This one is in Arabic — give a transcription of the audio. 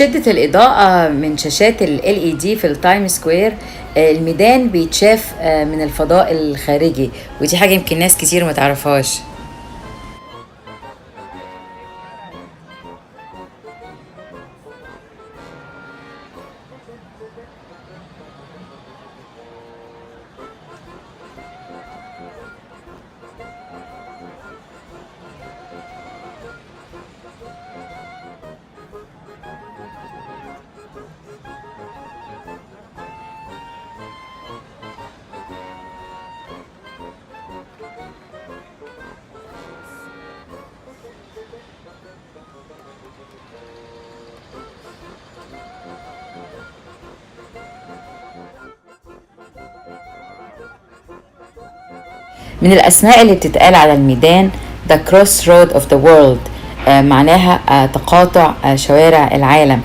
شدة الإضاءة من شاشات ال LED في التايم سكوير، الميدان بيتشاف من الفضاء الخارجي، ودي حاجة يمكن ناس كتير ما تعرفهاش. من الأسماء اللي بتتقال على الميدان The Crossroad of the World، معناها تقاطع شوارع العالم.